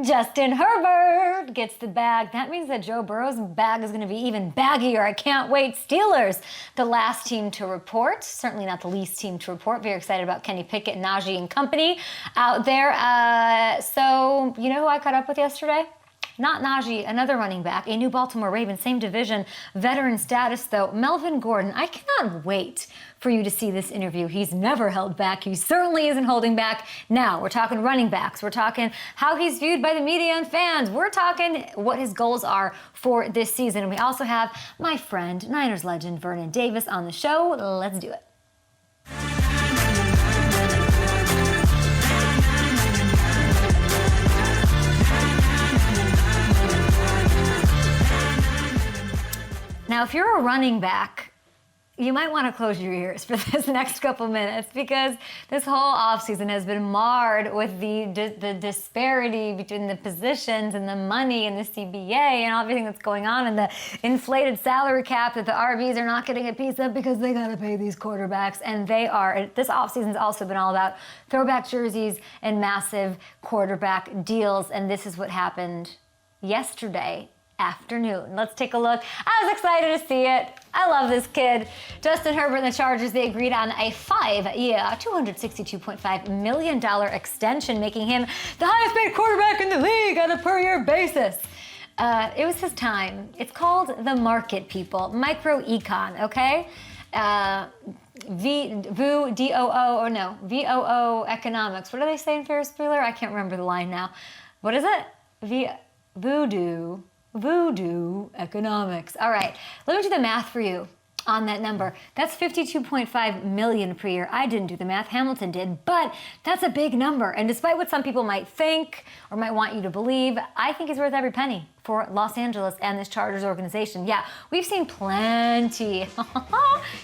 Justin Herbert gets the bag. That means that Joe Burrow's bag is going to be even baggier. I can't wait. Steelers, the last team to report. Certainly not the least team to report. Very excited about Kenny Pickett, Najee, and company out there. So, you know who I caught up with yesterday? Not Najee, another running back, a new Baltimore Ravens, same division, veteran status though, Melvin Gordon. I cannot wait for you to see this interview. He's never held back. He certainly isn't holding back now. We're talking running backs. We're talking how he's viewed by the media and fans. We're talking what his goals are for this season. And we also have my friend, Niners legend Vernon Davis on the show. Let's do it. Now, if you're a running back, you might want to close your ears for this next couple minutes because this whole offseason has been marred with the disparity between the positions and the money and the CBA and everything that's going on and the inflated salary cap that the RBs are not getting a piece of because they got to pay these quarterbacks. And they are. This offseason's also been all about throwback jerseys and massive quarterback deals. And this is what happened yesterday afternoon. Let's take a look. I was excited to see it. I love this kid. Justin Herbert and the Chargers, they agreed on a 5-year, $262.5 million extension, making him the highest paid quarterback in the league on a per year basis. It was his time. It's called the market, people. Micro-econ, okay? VOO economics. What do they say in Ferris Bueller? I can't remember the line now. What is it? Voodoo economics. All right, let me do the math for you on that number. That's $52.5 million per year. I didn't do the math, Hamilton did, but that's a big number. And despite what some people might think or might want you to believe, I think it's worth every penny for Los Angeles and this Chargers organization. Yeah, we've seen plenty.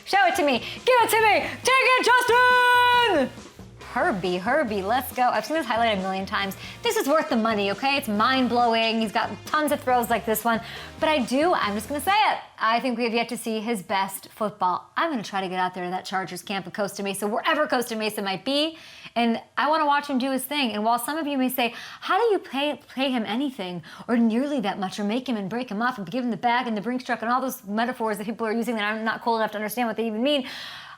Show it to me. Give it to me. Take it, Justin! Herbie, let's go. I've seen this highlight a million times. This is worth the money, okay? It's mind-blowing. He's got tons of throws like this one. But I'm just gonna say it. I think we have yet to see his best football. I'm gonna try to get out there to that Chargers camp at Costa Mesa, wherever Costa Mesa might be. And I wanna watch him do his thing. And while some of you may say, how do you pay him anything or nearly that much or make him and break him off and give him the bag and the Brinks truck and all those metaphors that people are using that I'm not cool enough to understand what they even mean,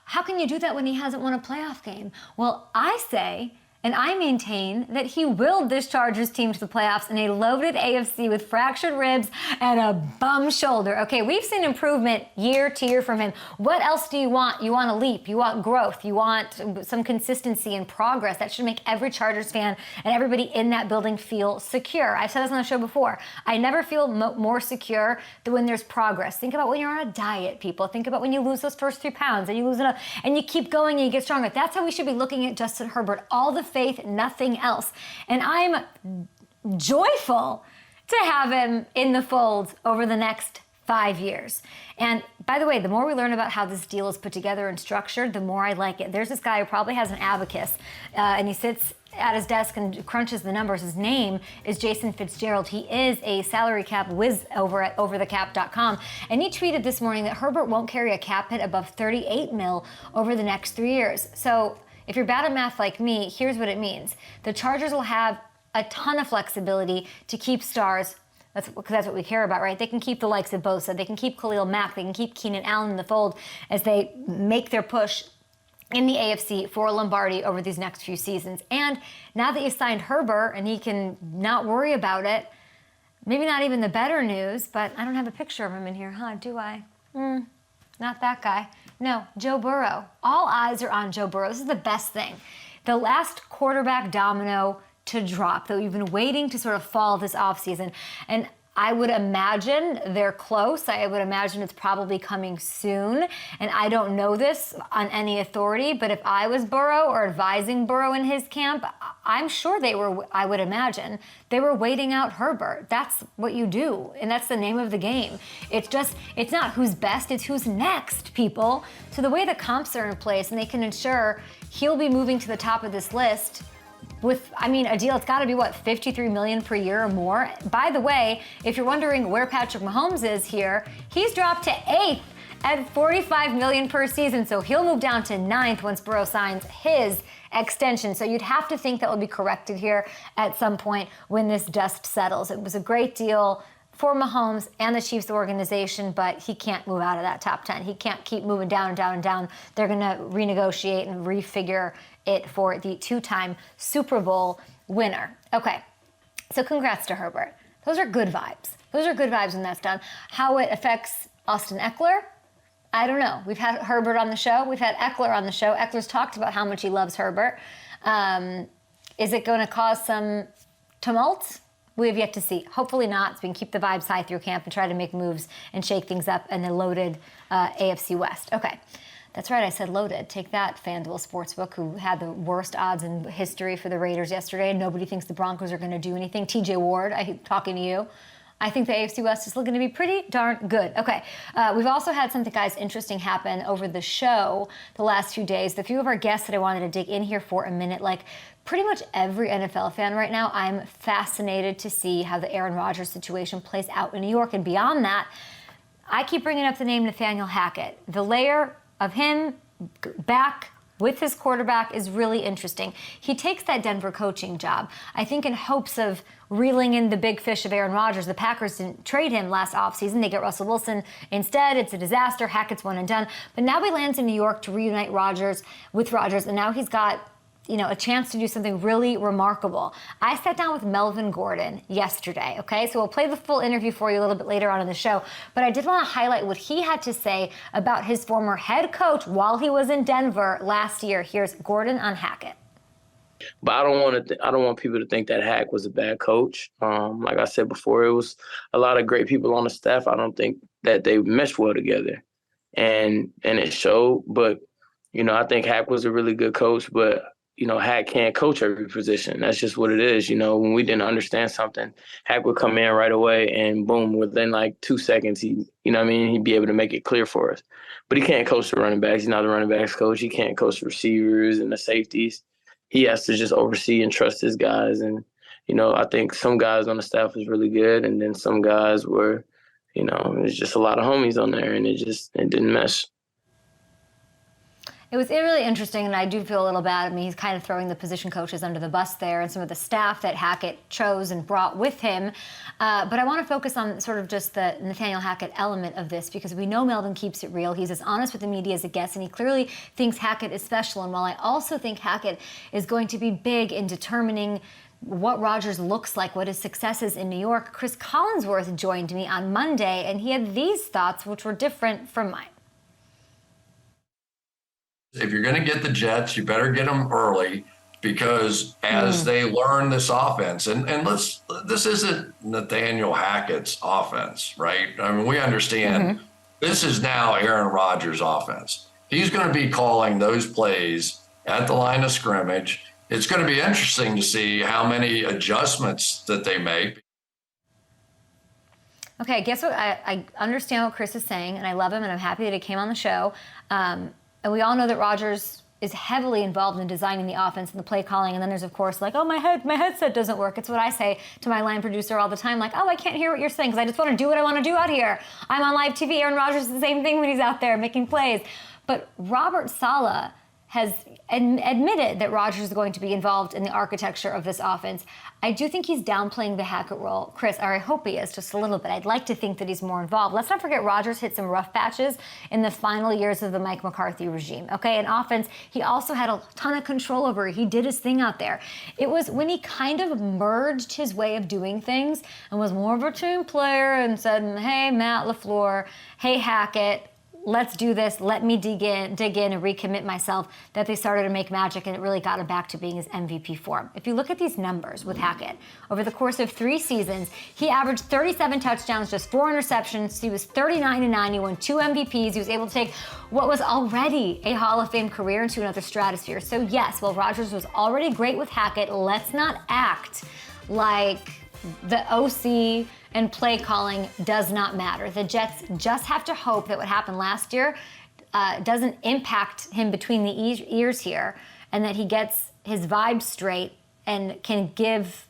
how can you do that when he hasn't won a playoff game? Well, I say, and I maintain, that he willed this Chargers team to the playoffs in a loaded AFC with fractured ribs and a bum shoulder. Okay, we've seen improvement year to year from him. What else do you want? You want a leap. You want growth. You want some consistency and progress. That should make every Chargers fan and everybody in that building feel secure. I've said this on the show before. I never feel more secure than when there's progress. Think about when you're on a diet, people. Think about when you lose those first 3 pounds and you lose enough and you keep going and you get stronger. That's how we should be looking at Justin Herbert. All the faith, nothing else. And I'm joyful to have him in the fold over the next 5 years. And by the way, the more we learn about how this deal is put together and structured, the more I like it. There's this guy who probably has an abacus and he sits at his desk and crunches the numbers. His name is Jason Fitzgerald. He is a salary cap whiz over at overthecap.com. And he tweeted this morning that Herbert won't carry a cap hit above 38 mil over the next 3 years. So if you're bad at math like me, here's what it means. The Chargers will have a ton of flexibility to keep stars. Because that's what we care about, right? They can keep the likes of Bosa. They can keep Khalil Mack. They can keep Keenan Allen in the fold as they make their push in the AFC for Lombardi over these next few seasons. And now that you've signed Herbert and he can not worry about it, maybe not even the better news, but I don't have a picture of him in here, huh? Do I? Not that guy. No, Joe Burrow. All eyes are on Joe Burrow. This is the best thing. The last quarterback domino to drop that we've been waiting to sort of fall this offseason. And I would imagine they're close. I would imagine it's probably coming soon. And I don't know this on any authority, but if I was Burrow or advising Burrow in his camp, I'm sure I would imagine, they were waiting out Herbert. That's what you do. And that's the name of the game. It's not who's best, it's who's next, people. So the way the comps are in place and they can ensure he'll be moving to the top of this list with, a deal, it's got to be, $53 million per year or more? By the way, if you're wondering where Patrick Mahomes is here, he's dropped to 8th at $45 million per season, so he'll move down to 9th once Burrow signs his extension. So you'd have to think that will be corrected here at some point when this dust settles. It was a great deal for Mahomes and the Chiefs organization, but he can't move out of that top 10. He can't keep moving down and down and down. They're going to renegotiate and refigure it for the 2-time Super Bowl winner. Okay, so congrats to Herbert. Those are good vibes. Those are good vibes when that's done. How it affects Austin Eckler, I don't know. We've had Herbert on the show. We've had Eckler on the show. Eckler's talked about how much he loves Herbert. Is it going to cause some tumult? We have yet to see. Hopefully not, so we can keep the vibes high through camp and try to make moves and shake things up in the loaded AFC West. Okay, that's right, I said loaded. Take that, FanDuel Sportsbook, who had the worst odds in history for the Raiders yesterday, and nobody thinks the Broncos are going to do anything. TJ Ward, talking to you. I think the AFC West is looking to be pretty darn good. Okay, we've also had something, guys, interesting happen over the show the last few days. The few of our guests that I wanted to dig in here for a minute, like pretty much every NFL fan right now, I'm fascinated to see how the Aaron Rodgers situation plays out in New York. And beyond that, I keep bringing up the name Nathaniel Hackett. The layer of him back with his quarterback is really interesting. He takes that Denver coaching job, I think, in hopes of reeling in the big fish of Aaron Rodgers. The Packers didn't trade him last offseason. They get Russell Wilson instead. It's a disaster. Hackett's one and done. But now he lands in New York to reunite Rodgers with Rodgers, and now he's got a chance to do something really remarkable. I sat down with Melvin Gordon yesterday, okay? So we'll play the full interview for you a little bit later on in the show, but I did want to highlight what he had to say about his former head coach while he was in Denver last year. Here's Gordon on Hackett. But I don't want people to think that Hack was a bad coach. Like I said before, it was a lot of great people on the staff. I don't think that they meshed well together, and it showed. But I think Hack was a really good coach, but Hack can't coach every position. That's just what it is. When we didn't understand something, Hack would come in right away and boom, within like 2 seconds, he'd be able to make it clear for us. But he can't coach the running backs. He's not the running backs coach. He can't coach the receivers and the safeties. He has to just oversee and trust his guys. And, I think some guys on the staff was really good. And then some guys were, there's just a lot of homies on there, and it didn't mesh. It was really interesting, and I do feel a little bad. I mean, he's kind of throwing the position coaches under the bus there and some of the staff that Hackett chose and brought with him. But I want to focus on sort of just the Nathaniel Hackett element of this, because we know Melvin keeps it real. He's as honest with the media as it gets, and he clearly thinks Hackett is special. And while I also think Hackett is going to be big in determining what Rodgers looks like, what his success is in New York, Chris Collinsworth joined me on Monday, and he had these thoughts, which were different from mine. If you're going to get the Jets, you better get them early, because as they learn this offense, and this isn't Nathaniel Hackett's offense, right? I mean, we understand this is now Aaron Rodgers' offense. He's going to be calling those plays at the line of scrimmage. It's going to be interesting to see how many adjustments that they make. Okay, guess what? I understand what Chris is saying, and I love him, and I'm happy that he came on the show. And we all know that Rodgers is heavily involved in designing the offense and the play calling. And then there's, of course, like, oh, my headset doesn't work. It's what I say to my line producer all the time, like, oh, I can't hear what you're saying because I just want to do what I want to do out here. I'm on live TV. Aaron Rodgers is the same thing when he's out there making plays. But Robert Saleh has admitted that Rodgers is going to be involved in the architecture of this offense. I do think he's downplaying the Hackett role, Chris, or I hope he is just a little bit. I'd like to think that he's more involved. Let's not forget Rodgers hit some rough patches in the final years of the Mike McCarthy regime, okay? In offense, he also had a ton of control over it. He did his thing out there. It was when he kind of merged his way of doing things and was more of a team player and said, hey, Matt LaFleur, hey, Hackett, let's do this, let me dig in and recommit myself, that they started to make magic, and it really got him back to being his MVP form. If you look at these numbers with Hackett, over the course of 3 seasons, he averaged 37 touchdowns, just 4 interceptions. He was 39-9. He won 2 MVPs. He was able to take what was already a Hall of Fame career into another stratosphere. So yes, while Rodgers was already great with Hackett, let's not act like the OC and play calling does not matter. The Jets just have to hope that what happened last year doesn't impact him between the ears here, and that he gets his vibe straight and can give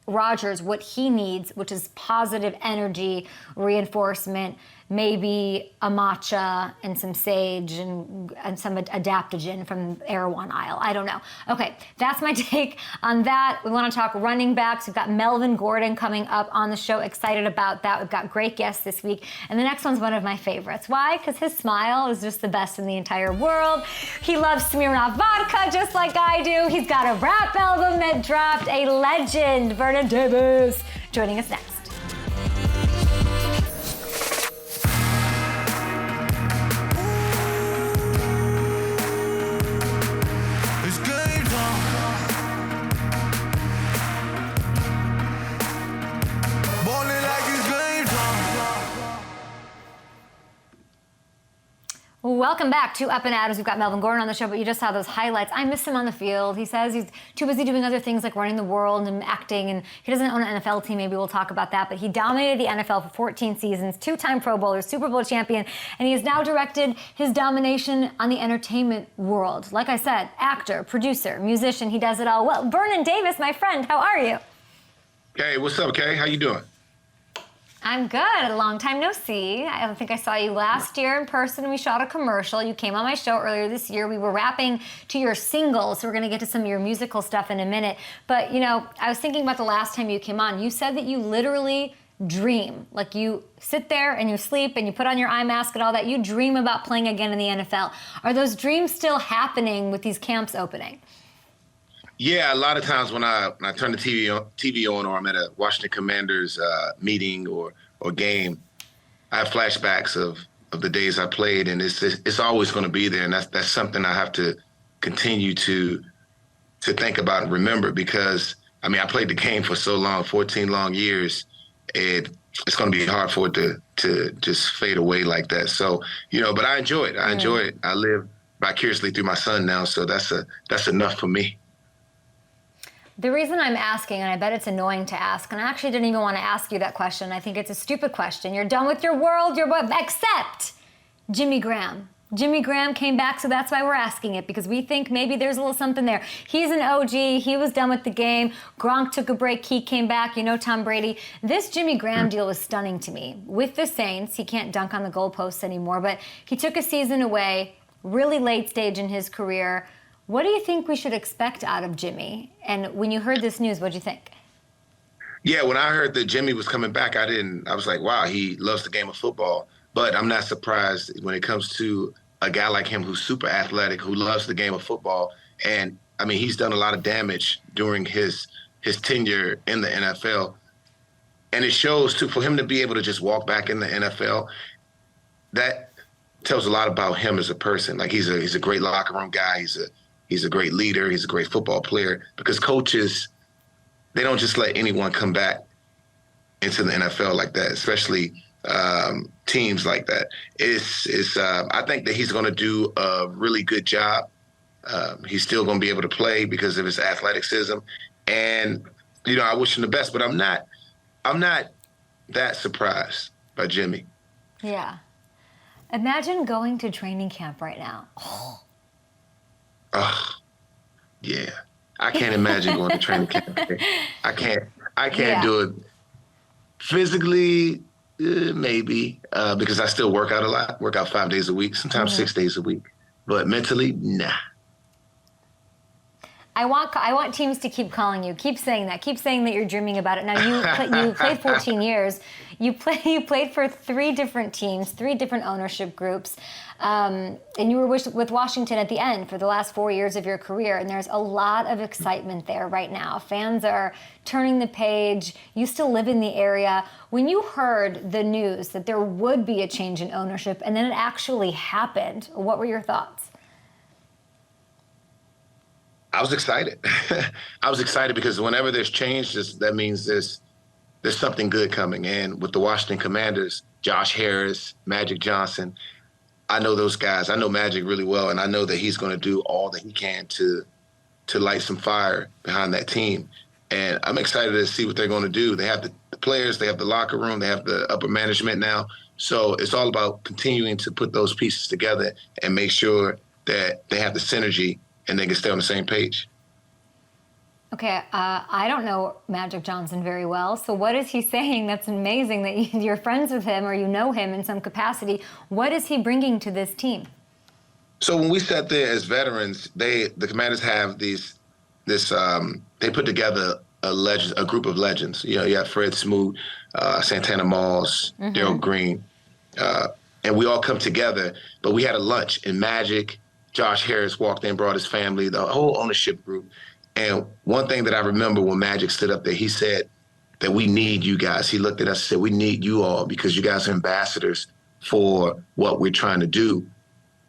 Rodgers what he needs, which is positive energy, reinforcement, maybe a matcha and some sage and some adaptogen from Erewhon Isle. I don't know. Okay, that's my take on that. We want to talk running backs. We've got Melvin Gordon coming up on the show. Excited about that. We've got great guests this week. And the next one's one of my favorites. Why? Because his smile is just the best in the entire world. He loves Smirnoff vodka just like I do. He's got a rap album that dropped. A legend, Vernon Davis, joining us next. Welcome back to Up and Adams. We've got Melvin Gordon on the show, but you just saw those highlights. I miss him on the field. He says he's too busy doing other things like running the world and acting, and he doesn't own an NFL team. Maybe we'll talk about that, but he dominated the NFL for 14 seasons, two-time Pro Bowler, Super Bowl champion, and he has now directed his domination on the entertainment world. Like I said, actor, producer, musician, he does it all. Well, Vernon Davis, my friend, how are you? Hey, what's up, Kay? How you doing? I'm good. A long time no see. I don't think I saw you last year in person. We shot a commercial. You came on my show earlier this year. We were rapping to your singles, so we're going to get to some of your musical stuff in a minute. But, you know, I was thinking about the last time you came on. You said that you literally dream. Like, you sit there and you sleep and you put on your eye mask and all that. You dream about playing again in the NFL. Are those dreams still happening with these camps opening? Yeah, a lot of times when I turn the TV on or I'm at a Washington Commanders meeting or game, I have flashbacks of the days I played, and it's always going to be there, and that's something I have to continue to think about and remember, because I mean I played the game for so long, 14 long years, and it's going to be hard for it to just fade away like that. So but I enjoy it. I enjoy it. I live vicariously through my son now, so that's enough for me. The reason I'm asking, and I bet it's annoying to ask, and I actually didn't even want to ask you that question. I think it's a stupid question. You're done with your world, except Jimmy Graham. Jimmy Graham came back, so that's why we're asking it, because we think maybe there's a little something there. He's an OG. He was done with the game. Gronk took a break. He came back. Tom Brady. This Jimmy Graham deal was stunning to me. With the Saints, he can't dunk on the goalposts anymore, but he took a season away, really late stage in his career. What do you think we should expect out of Jimmy? And when you heard this news, what'd you think? Yeah, when I heard that Jimmy was coming back, I was like, wow, he loves the game of football. But I'm not surprised when it comes to a guy like him who's super athletic, who loves the game of football. And I mean, he's done a lot of damage during his tenure in the NFL. And it shows too, for him to be able to just walk back in the NFL, that tells a lot about him as a person. Like, he's a great locker room guy. He's a great leader. He's a great football player, because coaches, they don't just let anyone come back into the NFL like that, especially teams like that. I think that he's going to do a really good job. He's still going to be able to play because of his athleticism. And, I wish him the best, but I'm not that surprised by Jimmy. Yeah. Imagine going to training camp right now. Oh, yeah. I can't imagine going to training camp. I can't do it physically, maybe, because I still work out a lot, work out 5 days a week, sometimes 6 days a week. But mentally, nah. I want teams to keep calling you. Keep saying that. Keep saying that you're dreaming about it. Now, you played 14 years. You played for 3 different teams, 3 different ownership groups. And you were with Washington at the end for the last 4 years of your career. And there's a lot of excitement there right now. Fans are turning the page. You still live in the area. When you heard the news that there would be a change in ownership and then it actually happened, what were your thoughts? I was excited. I was excited because whenever there's change, that means there's something good coming. And with the Washington Commanders, Josh Harris, Magic Johnson, I know those guys. I know Magic really well, and I know that he's going to do all that he can to light some fire behind that team. And I'm excited to see what they're going to do. They have the players, they have the locker room, they have the upper management now. So it's all about continuing to put those pieces together and make sure that they have the synergy and they can stay on the same page. Okay, I don't know Magic Johnson very well, so what is he saying that's amazing that you're friends with him or you know him in some capacity? What is he bringing to this team? So when we sat there as veterans, the Commanders have they put together a group of legends. You know, you have Fred Smoot, Santana Moss, Darryl Green, and we all come together. But we had a lunch, and Magic, Josh Harris walked in, brought his family, the whole ownership group. And one thing that I remember when Magic stood up there, he said that we need you guys. He looked at us and said, we need you all because you guys are ambassadors for what we're trying to do.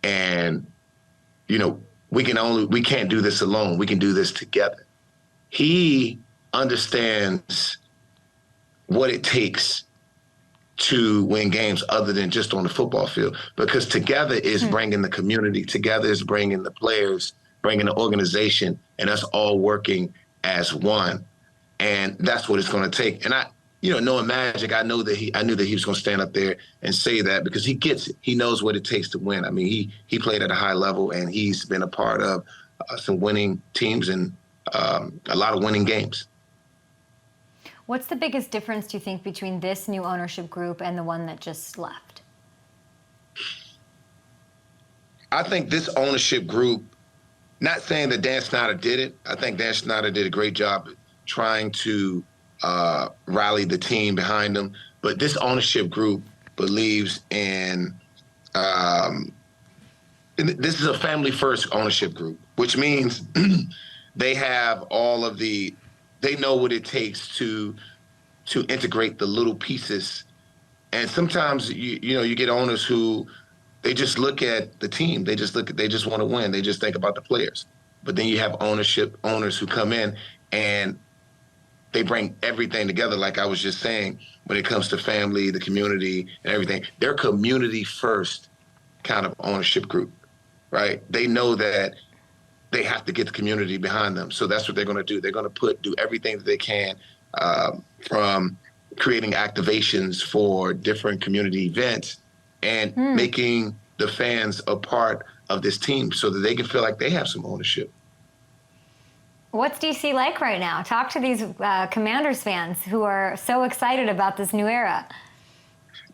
And, you know, we can't do this alone. We can do this together. He understands what it takes to win games other than just on the football field, because together is bringing the community, together is bringing the players, bringing the organization, and us all working as one. And that's what it's going to take. And knowing Magic, I knew that he was going to stand up there and say that because he gets it. He knows what it takes to win. I mean, he played at a high level, and he's been a part of some winning teams and a lot of winning games. What's the biggest difference, do you think, between this new ownership group and the one that just left? I think this ownership group, not saying that Dan Snyder did it. I think Dan Snyder did a great job trying to rally the team behind him. But this ownership group believes in this is a family-first ownership group, which means they have they know what it takes to integrate the little pieces. And sometimes you get owners who they just look at the team. They just want to win. They just think about the players. But then you have owners who come in and they bring everything together. Like I was just saying, when it comes to family, the community and everything, they're community first kind of ownership group, right? They know that they have to get the community behind them. So that's what they're going to do. They're going to do everything that they can, from creating activations for different community events and making the fans a part of this team so that they can feel like they have some ownership. What's DC like right now? Talk to these Commanders fans who are so excited about this new era.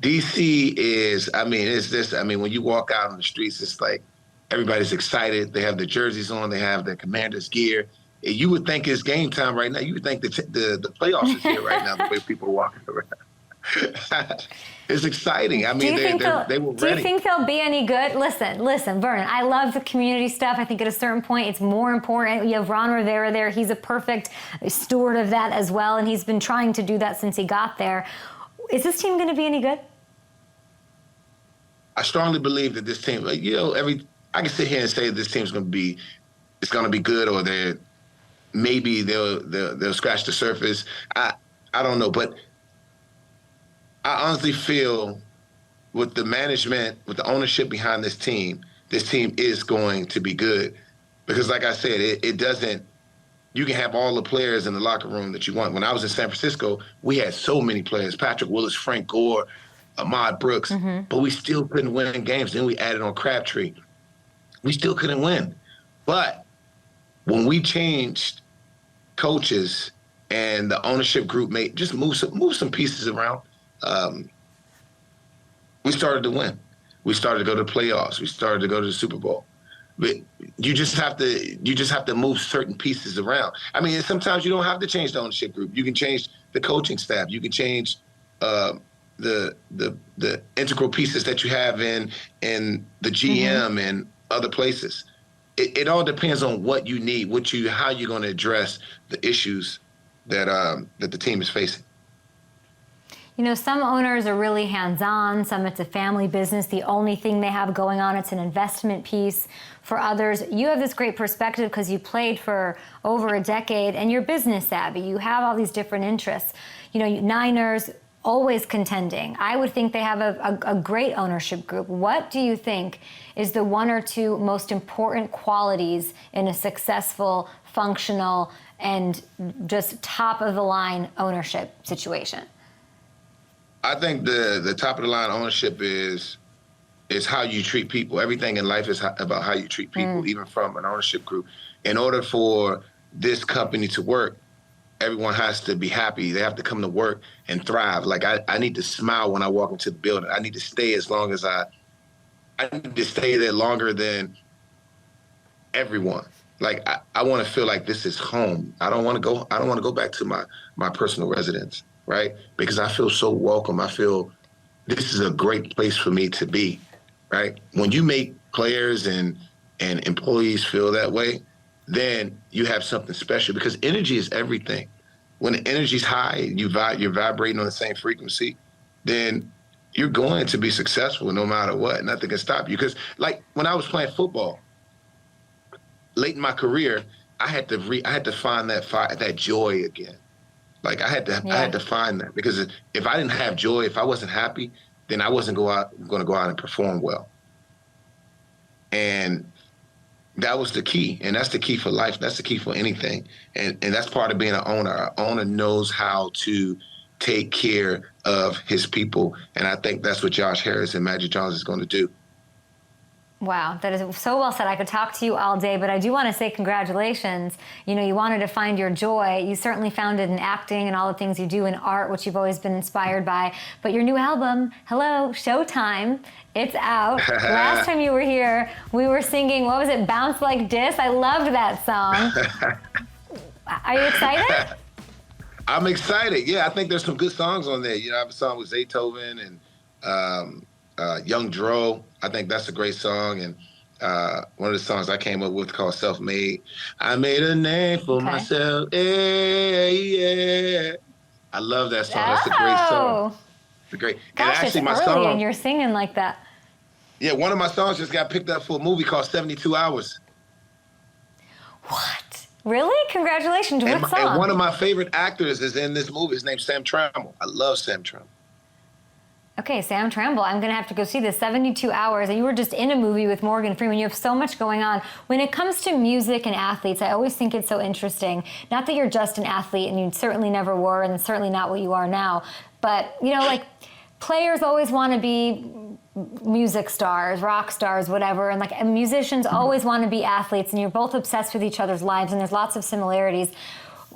DC is, when you walk out on the streets, it's like everybody's excited. They have the jerseys on. They have the Commanders gear. You would think it's game time right now. You would think the playoffs is here right now, the way people are walking around. It's exciting. I mean, they were ready. Do you think they'll be any good? Listen, Vernon, I love the community stuff. I think at a certain point it's more important. You have Ron Rivera there. He's a perfect steward of that as well, and he's been trying to do that since he got there. Is this team going to be any good? I strongly believe that this team, I can sit here and say this team's going to be good, or they'll scratch the surface. I don't know, but I honestly feel with the management, with the ownership behind this team is going to be good. Because like I said, it doesn't, you can have all the players in the locker room that you want. When I was in San Francisco, we had so many players, Patrick Willis, Frank Gore, Ahmad Brooks, but we still couldn't win games. Then we added on Crabtree. We still couldn't win. But when we changed coaches and the ownership group move some pieces around, we started to win. We started to go to the playoffs. We started to go to the Super Bowl. But you just have to move certain pieces around. I mean, sometimes you don't have to change the ownership group. You can change the coaching staff. You can change the integral pieces that you have in the GM and other places. It all depends on what you need, how you're going to address the issues that the team is facing. Some owners are really hands-on. Some it's a family business. The only thing they have going on, it's an investment piece. For others, you have this great perspective because you played for over a decade and you're business savvy. You have all these different interests. Niners, always contending. I would think they have a great ownership group. What do you think is the one or two most important qualities in a successful, functional, and just top-of-the-line ownership situation? I think the top-of-the-line ownership is how you treat people. Everything in life is about how you treat people, even from an ownership group. In order for this company to work, everyone has to be happy. They have to come to work and thrive. Like I need to smile when I walk into the building. I need to stay as long as I need to stay there longer than everyone. Like I want to feel like this is home. I don't want to go back to my personal residence, right? Because I feel so welcome. I feel this is a great place for me to be, right? When you make players and employees feel that way, then you have something special, because energy is everything. When the energy's high, you're vibrating on the same frequency, then you're going to be successful no matter what. Nothing can stop you. Because like when I was playing football, late in my career, I had to find that joy again. Like I had to find that, because if I didn't have joy, if I wasn't happy, then I wasn't going to go out and perform well. And that was the key, and that's the key for life. That's the key for anything, and that's part of being an owner. An owner knows how to take care of his people, and I think that's what Josh Harris and Magic Johnson is going to do. Wow, that is so well said. I could talk to you all day, but I do want to say congratulations. You know, you wanted to find your joy. You certainly found it in acting and all the things you do in art, which you've always been inspired by. But your new album, Hello, Showtime, it's out. Last time you were here, we were singing, what was it, Bounce Like This? I loved that song. Are you excited? I'm excited. Yeah, I think there's some good songs on there. You know, I have a song with Zaytoven and Young Dro. I think that's a great song. And one of the songs I came up with called Self-Made. I made a name for myself. Yeah, yeah. I love that song. That's a great song. It's a great. Gosh, and actually, it's my early song, and you're singing like that. Yeah, one of my songs just got picked up for a movie called 72 Hours. What? Really? Congratulations. What song? And one of my favorite actors is in this movie. His name's Sam Trammell. I love Sam Trammell. Okay, Sam Trammell, I'm going to have to go see this, 72 Hours. And you were just in a movie with Morgan Freeman. You have so much going on. When it comes to music and athletes, I always think it's so interesting. Not that you're just an athlete, and you certainly never were, and certainly not what you are now. But, you know, like, players always want to be music stars, rock stars, whatever. And, like, musicians always want to be athletes, and you're both obsessed with each other's lives, and there's lots of similarities.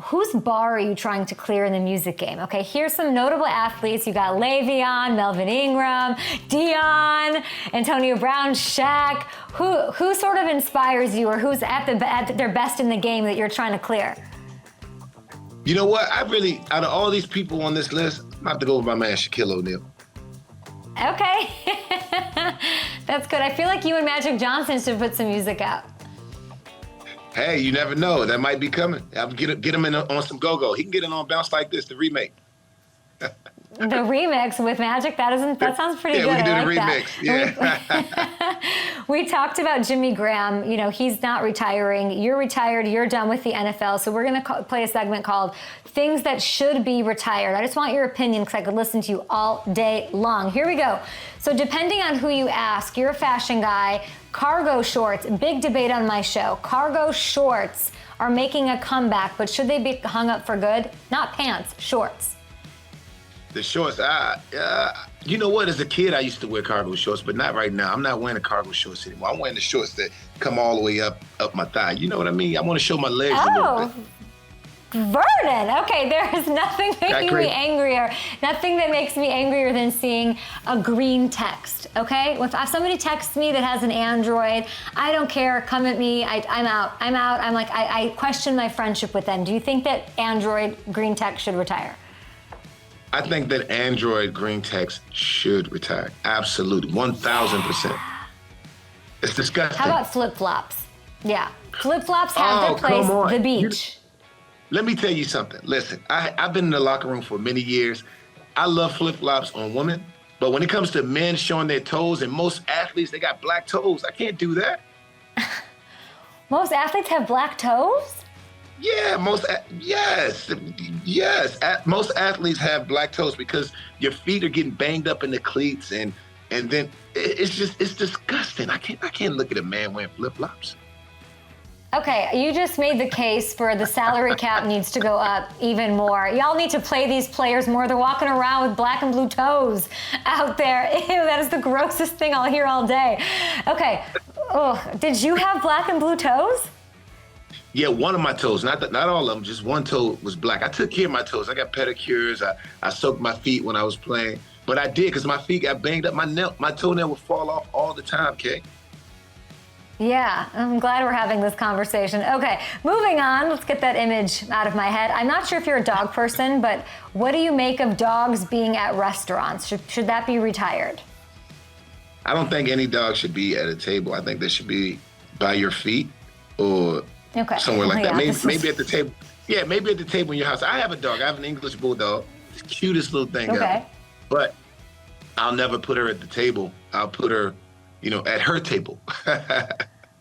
Whose bar are you trying to clear in the music game? Okay, here's some notable athletes. You got Le'Veon, Melvin Ingram, Dion, Antonio Brown, Shaq. Who sort of inspires you, or who's at their best in the game that you're trying to clear? You know what? I really, out of all these people on this list, I'm gonna have to go with my man Shaquille O'Neal. Okay, that's good. I feel like you and Magic Johnson should put some music out. Hey, you never know. That might be coming. I'll get him in on some go-go. He can get in on Bounce Like This, the remake. The remix with Magic, that sounds pretty good. Yeah, we can do the remix. Yeah. We talked about Jimmy Graham. You know, he's not retiring. You're retired. You're done with the NFL. So we're going to play a segment called Things That Should Be Retired. I just want your opinion, because I could listen to you all day long. Here we go. So depending on who you ask, you're a fashion guy. Cargo shorts, big debate on my show. Cargo shorts are making a comeback, but should they be hung up for good? Not pants, shorts. The shorts, you know what? As a kid, I used to wear cargo shorts, but not right now. I'm not wearing the cargo shorts anymore. I'm wearing the shorts that come all the way up my thigh. You know what I mean? I want to show my legs a little bit. Vernon, okay, there is nothing making me angrier. Nothing that makes me angrier than seeing a green text, okay? If somebody texts me that has an Android, I don't care, come at me, I'm out. I'm like, I question my friendship with them. Do you think that Android green text should retire? I think that Android green text should retire. Absolutely, 1,000%. It's disgusting. How about flip-flops? Yeah, flip-flops have their place, the beach. Let me tell you something. Listen, I've been in the locker room for many years. I love flip-flops on women, but when it comes to men showing their toes, and most athletes, they got black toes. I can't do that. Most athletes have black toes? Yeah, most athletes have black toes because your feet are getting banged up in the cleats, and then it's disgusting. I can't look at a man wearing flip-flops. Okay, you just made the case for the salary cap needs to go up even more. Y'all need to play these players more. They're walking around with black and blue toes out there. Ew, that is the grossest thing I'll hear all day. Okay, did you have black and blue toes? Yeah, one of my toes, not all of them, just one toe was black. I took care of my toes. I got pedicures. I soaked my feet when I was playing. But I did because my feet got banged up. My toenail would fall off all the time, Kay. Yeah, I'm glad we're having this conversation. Okay, moving on. Let's get that image out of my head. I'm not sure if you're a dog person, but what do you make of dogs being at restaurants? Should that be retired? I don't think any dog should be at a table. I think they should be by your feet or somewhere like that. Maybe at the table. Yeah, maybe at the table in your house. I have a dog. I have an English bulldog. It's the cutest little thing ever. But I'll never put her at the table. I'll put her, at her table.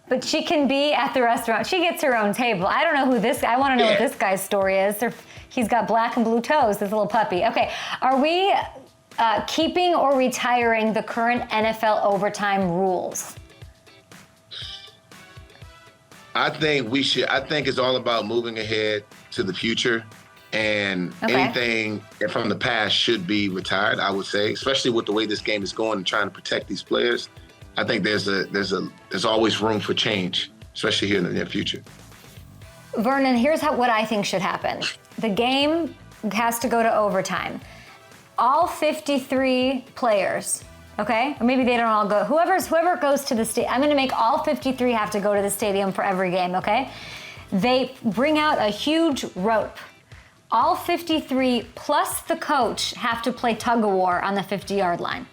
But she can be at the restaurant. She gets her own table. I don't know who this. I want to know what this guy's story is. He's got black and blue toes. This little puppy. Okay, are we keeping or retiring the current NFL overtime rules? I think we should. I think it's all about moving ahead to the future, and anything from the past should be retired. I would say, especially with the way this game is going and trying to protect these players. I think there's always room for change, especially here in the near future. Vernon, here's what I think should happen. The game has to go to overtime. All 53 players, okay? Or maybe they don't all go. Whoever goes to the stadium, I'm going to make all 53 have to go to the stadium for every game, okay? They bring out a huge rope. All 53 plus the coach have to play tug-of-war on the 50-yard line.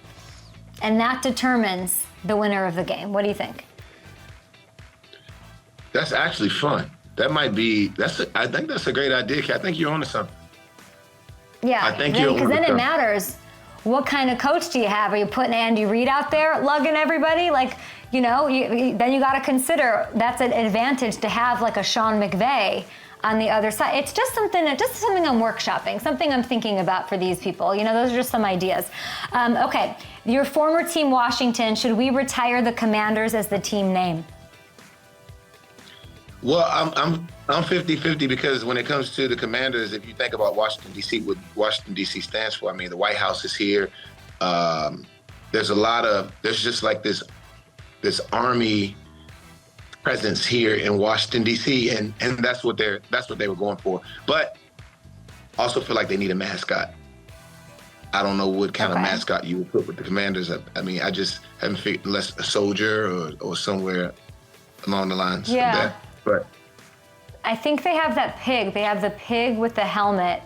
And that determines the winner of the game. What do you think? That's actually fun. I think that's a great idea. I think you're onto something. Yeah, because then it matters. What kind of coach do you have? Are you putting Andy Reid out there lugging everybody? Then you got to consider that's an advantage to have like a Sean McVay on the other side. It's just something I'm workshopping, something I'm thinking about for these people. Those are just some ideas. Okay, your former team, Washington, should we retire the Commanders as the team name? Well, I'm 50-50 because when it comes to the Commanders, if you think about Washington, D.C., what Washington, D.C. stands for, the White House is here. There's just like this Army presence here in Washington, D.C., and that's what they were going for. But also feel like they need a mascot. I don't know what kind of mascot you would put with the Commanders. I just haven't figured, unless a soldier or somewhere along the lines of that. But I think they have that pig. They have the pig with the helmet.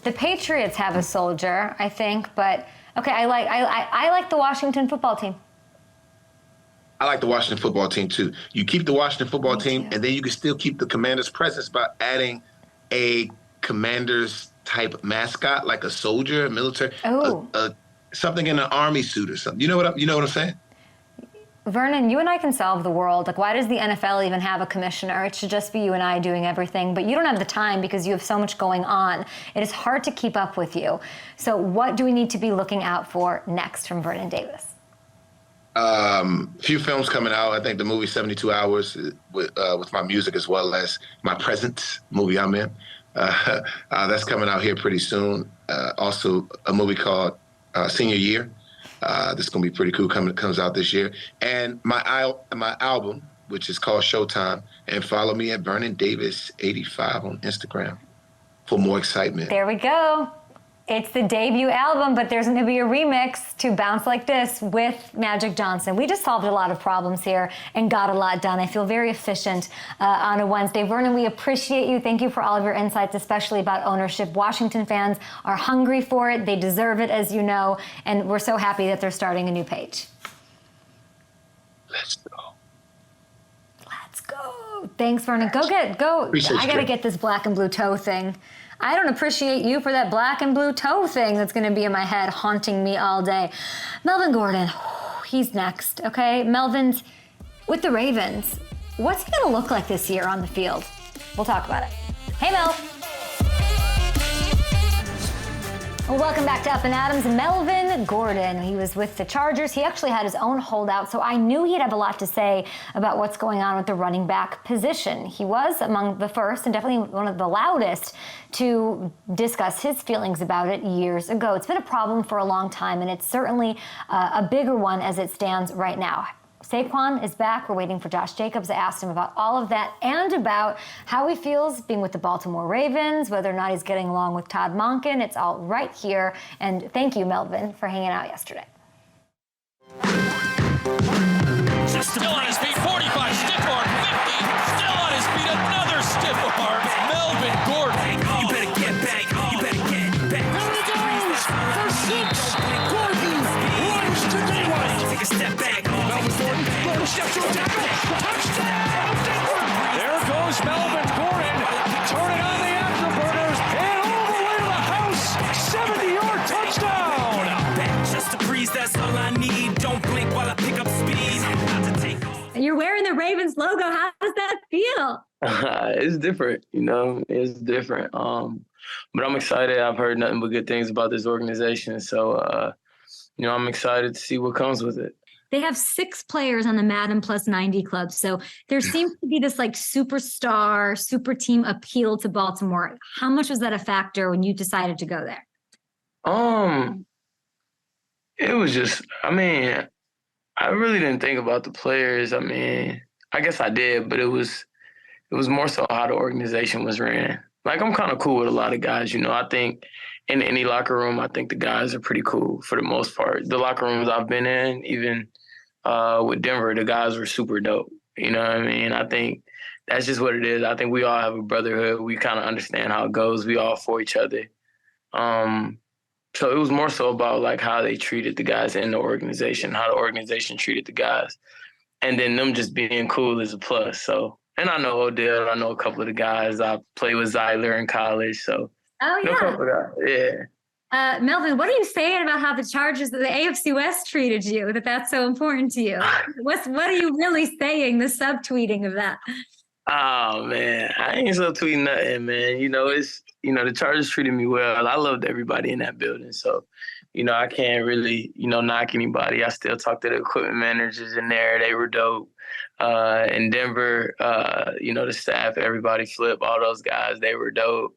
The Patriots have a soldier, I think. But okay, I like the Washington football team. I like the Washington football team too. You keep the Washington football team, and then you can still keep the Commanders' presence by adding a Commanders type mascot, like a soldier, a military, something in an army suit or something. You know what I'm saying? Vernon, you and I can solve the world. Why does the NFL even have a commissioner? It should just be you and I doing everything. But you don't have the time because you have so much going on. It is hard to keep up with you. So what do we need to be looking out for next from Vernon Davis? Few films coming out. I think the movie 72 Hours with my music as well as my Presence movie I'm in. That's coming out here pretty soon. Also a movie called Senior Year. This is going to be pretty cool. Comes out this year. And my album, which is called Showtime. And follow me at Vernon Davis 85 on Instagram for more excitement. There we go. It's the debut album, but there's going to be a remix to Bounce Like This with Magic Johnson. We just solved a lot of problems here and got a lot done. I feel very efficient on a Wednesday. Vernon, we appreciate you. Thank you for all of your insights, especially about ownership. Washington fans are hungry for it. They deserve it, as you know, and we're so happy that they're starting a new page. Let's go. Let's go. Thanks, Vernon. Go. I got to get this black and blue toe thing. I don't appreciate you for that black and blue toe thing that's going to be in my head, haunting me all day. Melvin Gordon, he's next, okay? Melvin's with the Ravens. What's he going to look like this year on the field? We'll talk about it. Hey, Mel. Well, welcome back to Up and Adams. Melvin Gordon, he was with the Chargers. He actually had his own holdout, so I knew he'd have a lot to say about what's going on with the running back position. He was among the first and definitely one of the loudest to discuss his feelings about it years ago. It's been a problem for a long time, and it's certainly a bigger one as it stands right now. Saquon is back. We're waiting for Josh Jacobs. I asked him about all of that and about how he feels being with the Baltimore Ravens, whether or not he's getting along with Todd Monken. It's all right here. And thank you, Melvin, for hanging out yesterday. Still on his feet, 45, stiff arm, 50, still on his feet, another stiff arm, Melvin Gordon. You better get back, you better get back. There he goes, for 6, Gordon runs to the right. Take a step back. Melvin Gordon, Gordon steps to a tackle, touchdown, Denver. There goes Melvin Gordon, turning on the afterburners, and all the way to the house, 70-yard touchdown. Just a breeze, that's all I need. Don't blink while I pick up speed. You're wearing the Ravens logo. How does that feel? It's different, it's different. But I'm excited. I've heard nothing but good things about this organization. So, I'm excited to see what comes with it. They have 6 players on the Madden Plus 90 club. So there seems to be this superstar, super team appeal to Baltimore. How much was that a factor when you decided to go there? It was just, I really didn't think about the players. I guess I did, but it was more so how the organization was ran. I'm kind of cool with a lot of guys. I think in any locker room, I think the guys are pretty cool for the most part. The locker rooms I've been in, even with Denver, the guys were super dope. You know what I mean? I think that's just what it is. I think we all have a brotherhood. We kind of understand how it goes. We all for each other. So it was more so about how they treated the guys in the organization, how the organization treated the guys, and then them just being cool is a plus. So, and I know Odell, I know a couple of the guys. I played with Zyler in college, so. Oh, yeah. A couple of guys. Yeah. Melvin, what are you saying about how the Chargers, the AFC West treated you, that's so important to you? What are you really saying, the subtweeting of that? Oh, man, I ain't subtweeting nothing, man. It's, the Chargers treated me well. I loved everybody in that building. So, I can't really, knock anybody. I still talk to the equipment managers in there. They were dope. In Denver, the staff, everybody, Flip, all those guys, they were dope.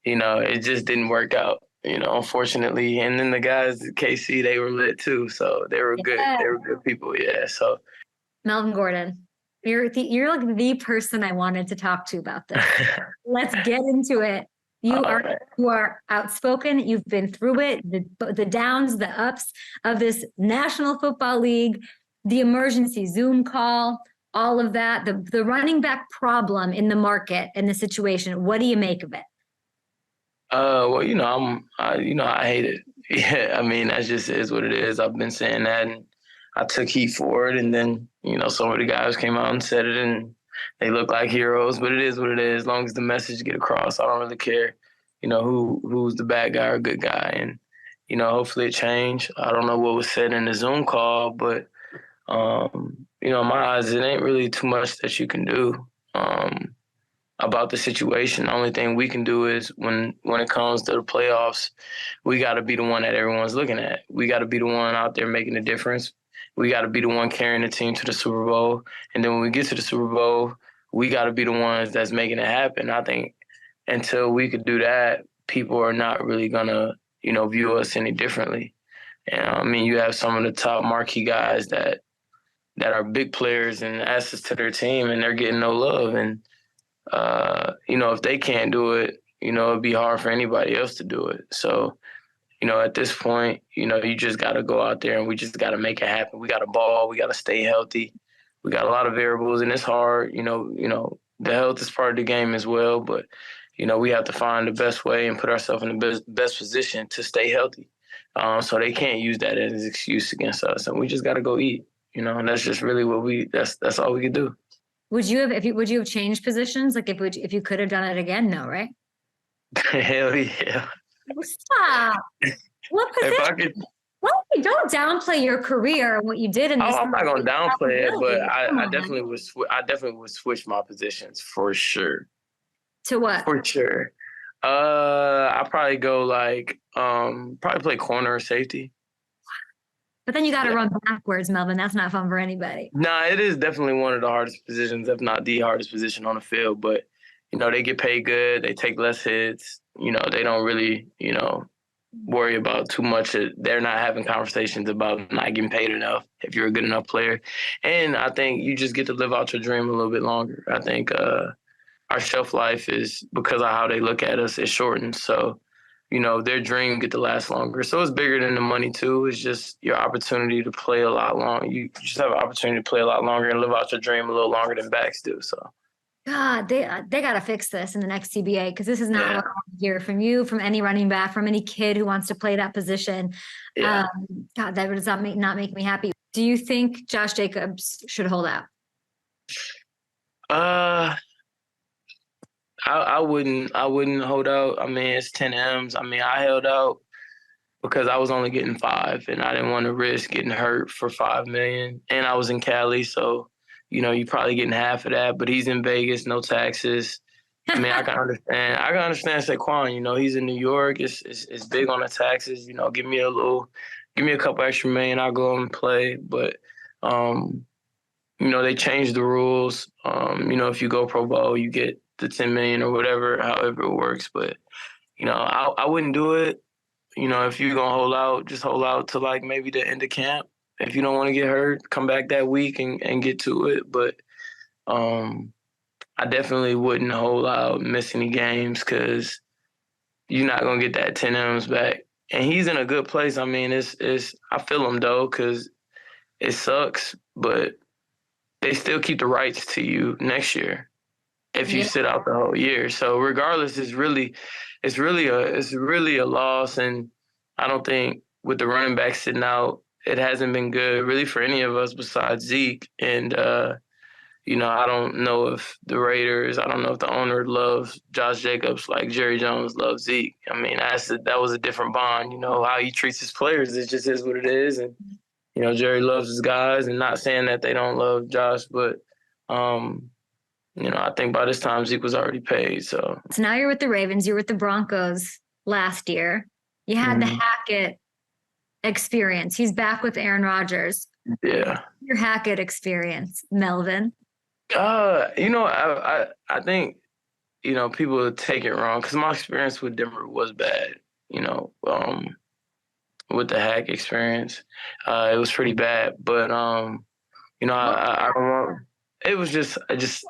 It just didn't work out, unfortunately. And then the guys at KC, they were lit too. So they were good. They were good people. Yeah. So Melvin Gordon, you're the person I wanted to talk to about this. Let's get into it. You are outspoken. You've been through it, the downs, the ups of this National Football League, the emergency Zoom call, all of that, the running back problem in the market and the situation. What do you make of it? Well, I hate it. Yeah, that just is what it is. I've been saying that, and I took heat for it, and then, some of the guys came out and said it, and they look like heroes, but it is what it is. As long as the message get across, I don't really care, who's the bad guy or good guy, and, hopefully it changed. I don't know what was said in the Zoom call, but, in my eyes, it ain't really too much that you can do. About the situation. The only thing we can do is when it comes to the playoffs, we got to be the one that everyone's looking at. We got to be the one out there making a difference. We got to be the one carrying the team to the Super Bowl. And then when we get to the Super Bowl, we got to be the ones that's making it happen. I think until we could do that, people are not really going to, view us any differently. And you have some of the top marquee guys that are big players and assets to their team, and they're getting no love. And if they can't do it, it'd be hard for anybody else to do it. So, at this point, you just got to go out there and we just got to make it happen. We got to ball. We got to stay healthy. We got a lot of variables, and it's hard. The health is part of the game as well. But, we have to find the best way and put ourselves in the best position to stay healthy. So they can't use that as an excuse against us. And we just got to go eat, and that's just really that's all we could do. Would you have changed positions? If you could have done it again? No, right? Hell yeah. Stop. What position? Don't downplay your career and what you did in this. I'm not gonna downplay it, but I definitely would switch my positions for sure. To what? For sure. I probably go probably play corner or safety. But then you got to run backwards, Melvin. That's not fun for anybody. Nah, it is definitely one of the hardest positions, if not the hardest position on the field. But, they get paid good. They take less hits. They don't really, worry about too much. They're not having conversations about not getting paid enough if you're a good enough player. And I think you just get to live out your dream a little bit longer. I think our shelf life is, because of how they look at us, is shortened. So, their dream get to last longer. So it's bigger than the money too. It's just your opportunity to play a lot longer. You just have an opportunity to play a lot longer and live out your dream a little longer than backs do. So. God, they got to fix this in the next CBA, because this is not what I want to hear from you, from any running back, from any kid who wants to play that position. Yeah. God, that does not make me happy. Do you think Josh Jacobs should hold out? I wouldn't hold out. I mean, it's 10 M's. I mean, I held out because I was only getting 5 and I didn't want to risk getting hurt for $5 million. And I was in Cali, so you're probably getting half of that, but he's in Vegas, no taxes. I mean, I can understand Saquon. He's in New York. It's big on the taxes. Give me a couple extra million, I'll go and play. But they changed the rules. If you go Pro Bowl, you get the 10 million or whatever, however it works. But I wouldn't do it. If you're gonna hold out, just hold out to like maybe the end of camp. If you don't want to get hurt, come back that week and get to it. But I definitely wouldn't hold out, miss any games, because you're not going to get that 10 M's back. And he's in a good place. I mean, I feel him, though, because it sucks, but they still keep the rights to you next year if you sit out the whole year. So regardless, it's really a loss. And I don't think with the running back sitting out, it hasn't been good really for any of us besides Zeke. And, I don't know if the Raiders, I don't know if the owner loves Josh Jacobs like Jerry Jones loves Zeke. I mean, that was a different bond. How he treats his players, it just is what it is. And, Jerry loves his guys, and not saying that they don't love Josh, but, I think by this time Zeke was already paid. So now you're with the Ravens. You were with the Broncos last year. You had the Hackett experience. He's back with Aaron Rodgers. Yeah. Your Hackett experience, Melvin. I think, people take it wrong, because my experience with Denver was bad, with the hack experience. It was pretty bad, but, I don't want, it was just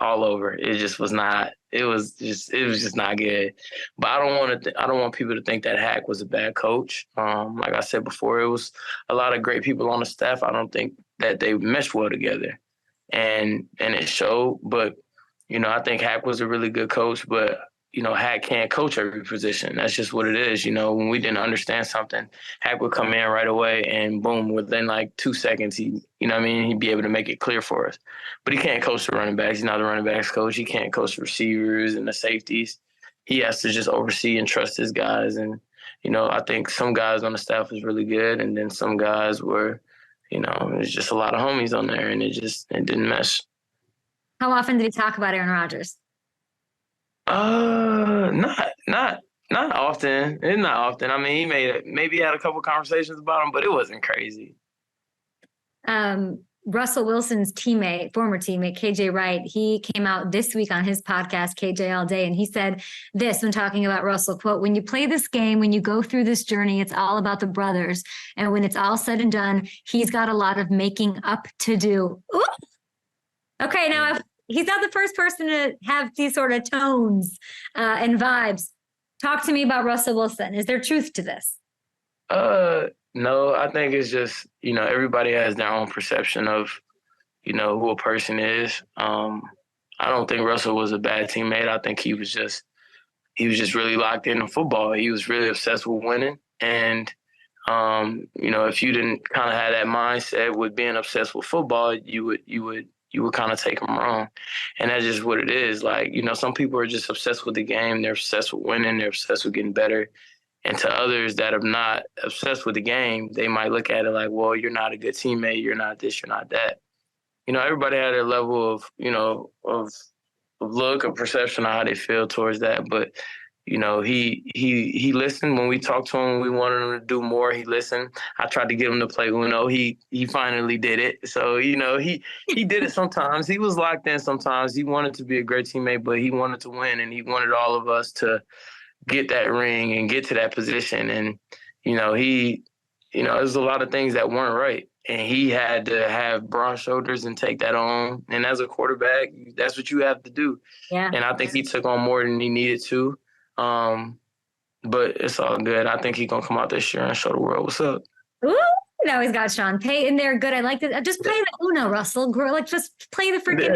all over. It just was not, it was just not good. But I don't want people to think that Hack was a bad coach. Like I said before, it was a lot of great people on the staff. I don't think that they meshed well together. And it showed, but, I think Hack was a really good coach, but, Hack can't coach every position. That's just what it is. When we didn't understand something, Hack would come in right away and boom, within like 2 seconds, he'd be able to make it clear for us. But he can't coach the running backs. He's not the running backs coach. He can't coach the receivers and the safeties. He has to just oversee and trust his guys. And, I think some guys on the staff was really good. And then some guys were, there's just a lot of homies on there, and it didn't mesh. How often did he talk about Aaron Rodgers? Not often. It's not often. I mean, maybe had a couple conversations about him, but it wasn't crazy. Russell Wilson's former teammate, KJ Wright, he came out this week on his podcast, KJ All Day, and he said this when talking about Russell, quote, "When you play this game, when you go through this journey, it's all about the brothers. And when it's all said and done, he's got a lot of making up to do." Ooh. Okay, now he's not the first person to have these sort of tones and vibes. Talk to me about Russell Wilson. Is there truth to this? No, I think it's just, everybody has their own perception of, who a person is. I don't think Russell was a bad teammate. I think he was just really locked into football. He was really obsessed with winning. And, if you didn't kind of have that mindset with being obsessed with football, you would kind of take them wrong. And that's just what it is. Like, some people are just obsessed with the game. They're obsessed with winning. They're obsessed with getting better. And to others that are not obsessed with the game, they might look at it like, well, you're not a good teammate. You're not this, you're not that. Everybody had their level of, of look or perception of how they feel towards that. But, he listened when we talked to him. We wanted him to do more. He listened. I tried to get him to play Uno. He finally did it. So, he did it sometimes. He was locked in sometimes. He wanted to be a great teammate, but he wanted to win, and he wanted all of us to get that ring and get to that position. And, there's a lot of things that weren't right. And he had to have broad shoulders and take that on. And as a quarterback, that's what you have to do. Yeah. And I think he took on more than he needed to. But it's all good. I think he's going to come out this year and show the world what's up. Ooh, now he's got Sean Payton there. Good. I like it. Just play the Uno, Russell. Just play the freaking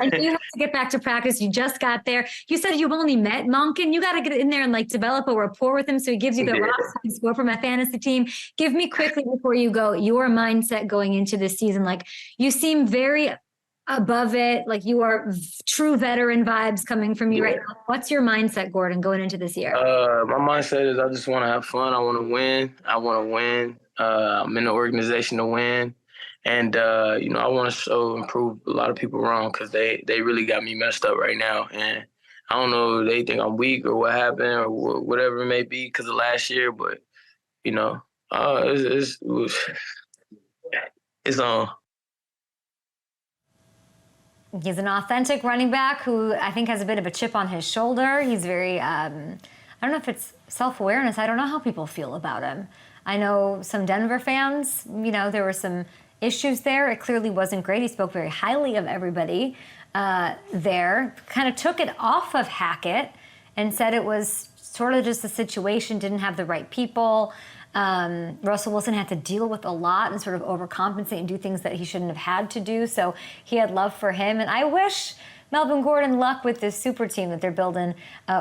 And you have to get back to practice. You just got there. You said you've only met Monken. You got to get in there and develop a rapport with him so he gives you the rocks and score for my fantasy team. Give me quickly before you go your mindset going into this season. You seem very above it. You are true veteran vibes coming from you right now. What's your mindset, Gordon, going into this year? My mindset is I just want to have fun. I want to win. I'm in the organization to win. And, I want to improve a lot of people wrong because they really got me messed up right now. And I don't know if they think I'm weak or what happened or whatever it may be because of last year. But, it's on. He's an authentic running back who I think has a bit of a chip on his shoulder. He's very, I don't know if it's self-awareness. I don't know how people feel about him. I know some Denver fans, there were some issues there. It clearly wasn't great. He spoke very highly of everybody there, kind of took it off of Hackett and said it was sort of just the situation, didn't have the right people. Russell Wilson had to deal with a lot and sort of overcompensate and do things that he shouldn't have had to do. So he had love for him. And I wish Melvin Gordon luck with this super team that they're building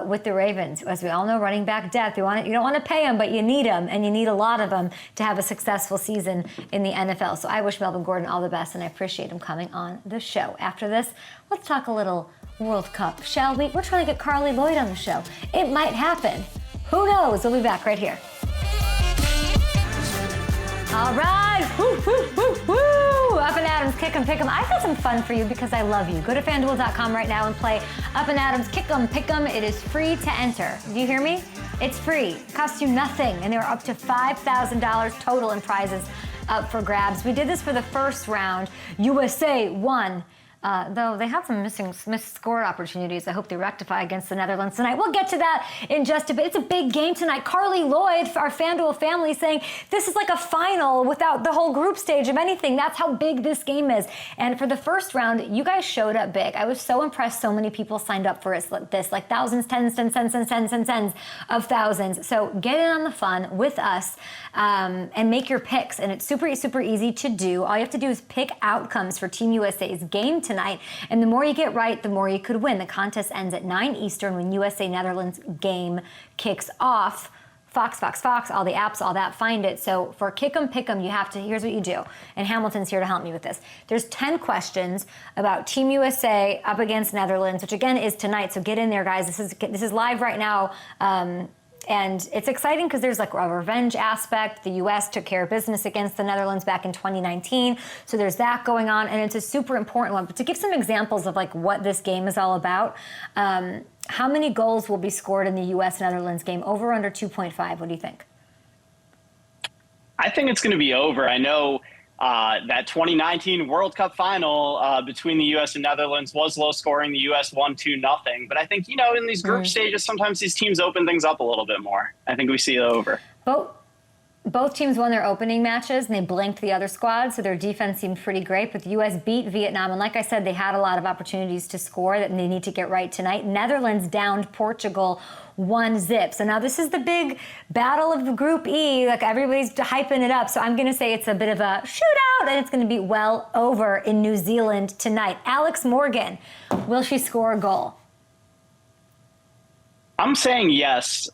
with the Ravens. As we all know, running back depth. You don't want to pay them, but you need them, and you need a lot of them to have a successful season in the NFL. So I wish Melvin Gordon all the best, and I appreciate him coming on the show. After this, let's talk a little World Cup, shall we? We're trying to get Carly Lloyd on the show. It might happen. Who knows? We'll be back right here. All right, woo, woo, woo, woo. Up and Adams, kick 'em, pick 'em. I've got some fun for you because I love you. Go to FanDuel.com right now and play Up and Adams, kick 'em, pick 'em. It is free to enter. Do you hear me? It's free. It costs you nothing, and there are up to $5,000 total in prizes up for grabs. We did this for the first round. USA won. Though they had some missed score opportunities. I hope they rectify against the Netherlands tonight. We'll get to that in just a bit. It's a big game tonight. Carly Lloyd, our FanDuel family, saying this is like a final without the whole group stage of anything. That's how big this game is. And for the first round, you guys showed up big. I was so impressed. So many people signed up for this, like thousands, tens of thousands. So get in on the fun with us and make your picks. And it's super, super easy to do. All you have to do is pick outcomes for Team USA's game tonight. And the more you get right, the more you could win. The contest ends at 9 Eastern when USA-Netherlands game kicks off. Fox, all the apps, all that, find it. So for Kick 'em, Pick 'em, you have to, here's what you do. And Hamilton's here to help me with this. There's 10 questions about Team USA up against Netherlands, which again is tonight. So get in there, guys. This is live right now. And it's exciting because there's like a revenge aspect. The U.S. took care of business against the Netherlands back in 2019. So there's that going on. And it's a super important one. But to give some examples of like what this game is all about, how many goals will be scored in the U.S.-Netherlands game? Over, under 2.5? What do you think? I think it's going to be over. I know that 2019 World Cup final between the U.S. and Netherlands was low scoring. The U.S. won 2-0. But I think, in these group stages, sometimes these teams open things up a little bit more. I think we see it over. Both teams won their opening matches, and they blanked the other squad, so their defense seemed pretty great. But the U.S. beat Vietnam, and like I said, they had a lot of opportunities to score that they need to get right tonight. Netherlands downed Portugal 1-0. So now this is the big battle of the Group E. Like everybody's hyping it up. So I'm going to say it's a bit of a shootout, and it's going to be well over in New Zealand tonight. Alex Morgan, will she score a goal? I'm saying yes.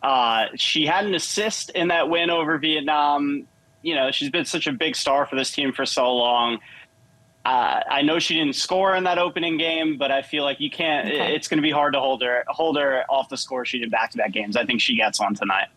She had an assist in that win over Vietnam. She's been such a big star for this team for so long. I know she didn't score in that opening game, but I feel like you can't. Okay. It's going to be hard to hold her off the score she did back-to-back games. I think she gets one tonight.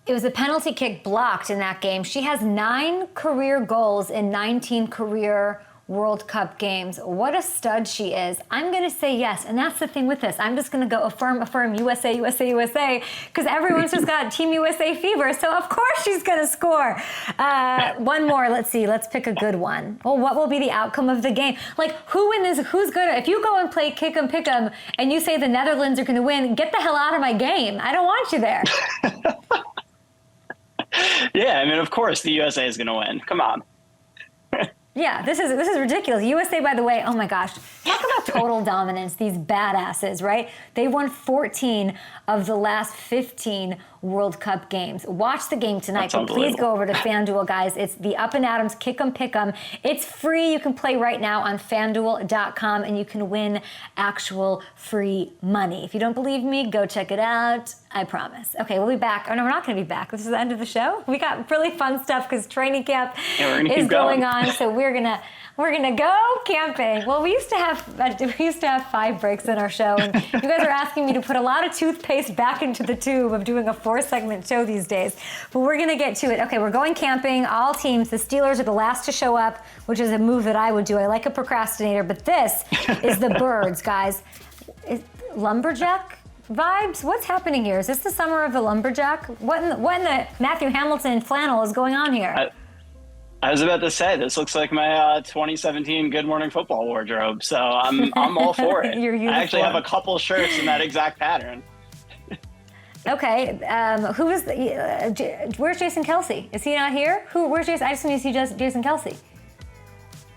It was a penalty kick blocked in that game. She has 9 career goals in 19 career World Cup games. What a stud she is. I'm going to say yes. And that's the thing with this. I'm just going to go affirm USA, because everyone's just got Team USA fever. So of course she's going to score. One more. Let's see. Let's pick a good one. Well, what will be the outcome of the game? Like who's going to, if you go and play Kick 'em, Pick 'em, and you say the Netherlands are going to win, get the hell out of my game. I don't want you there. Yeah, I mean, of course the USA is going to win. Come on. Yeah, this is ridiculous. USA, by the way, oh my gosh, talk about total dominance, these badasses, right? They won 14 of the last 15 World Cup games. Watch the game tonight, but please go over to FanDuel, guys. It's the Up and Adams Kick 'em Pick 'em. It's free. You can play right now on FanDuel.com, and you can win actual free money. If you don't believe me, go check it out. I promise. Okay, we'll be back. Oh, no, we're not going to be back. This is the end of the show. We got really fun stuff because training camp is going on, so we're gonna go camping. Well, we used to have 5 breaks in our show, and you guys are asking me to put a lot of toothpaste back into the tube of doing a 4-segment show these days. But we're gonna get to it. Okay, we're going camping. All teams. The Steelers are the last to show up, which is a move that I would do. I like a procrastinator, but this is the Birds, guys. Lumberjack vibes? What's happening here? Is this the summer of the lumberjack? What in the Matthew Hamilton flannel is going on here? I was about to say, this looks like my 2017 Good Morning Football wardrobe, so I'm all for it. I actually have a couple shirts in that exact pattern. Okay, who is where's Jason Kelsey? Is he not here? Where's Jason? I just need to see Jason Kelsey.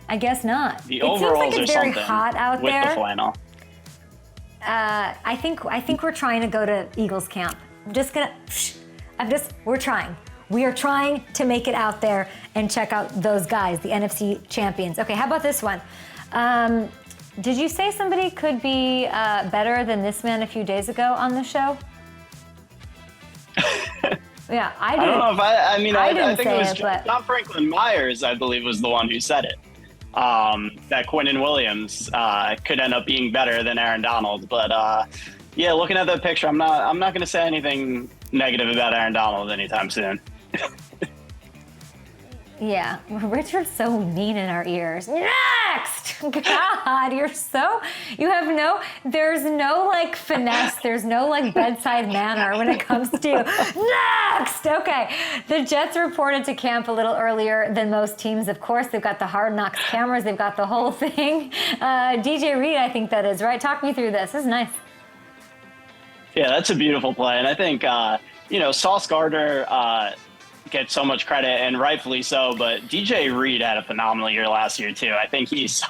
I guess not. The it overalls seems like it's very hot out with there. The flannel. I think we're trying to go to Eagles camp. We're trying. We are trying to make it out there and check out those guys, the NFC champions. Okay, how about this one? Did you say somebody could be better than this man a few days ago on the show? Yeah, I didn't. I don't know if I think it was but John Franklin Myers, I believe, was the one who said it. That Quinnen Williams could end up being better than Aaron Donald. But yeah, looking at that picture, I'm not going to say anything negative about Aaron Donald anytime soon. Yeah, Richard's so mean in our ears. Next! God, there's no like finesse, there's no like bedside manner when it comes to you. Next! Okay, the Jets reported to camp a little earlier than most teams. Of course, they've got the Hard Knocks cameras, they've got the whole thing. DJ Reed, I think that is, right? Talk me through this. This is nice. Yeah, that's a beautiful play. And I think, Sauce Gardner gets so much credit, and rightfully so, but DJ Reed had a phenomenal year last year too. I think he's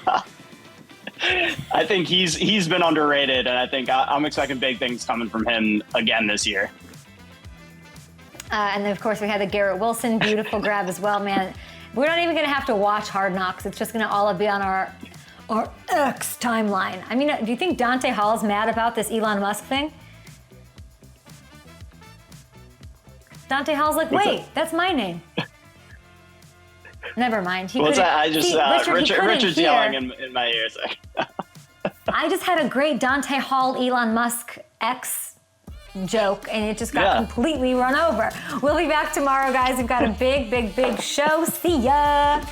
been underrated, and I think I'm expecting big things coming from him again this year. And then of course we had the Garrett Wilson beautiful grab as well, man. We're not even gonna have to watch Hard Knocks. It's just gonna all be on our X timeline. I mean, do you think Dante Hall's mad about this Elon Musk thing? Dante Hall's like, wait, that's my name. Never mind. What's that? Richard's yelling in my ears. I just had a great Dante Hall, Elon Musk X joke, and it just got completely run over. We'll be back tomorrow, guys. We've got a big, big, big show. See ya.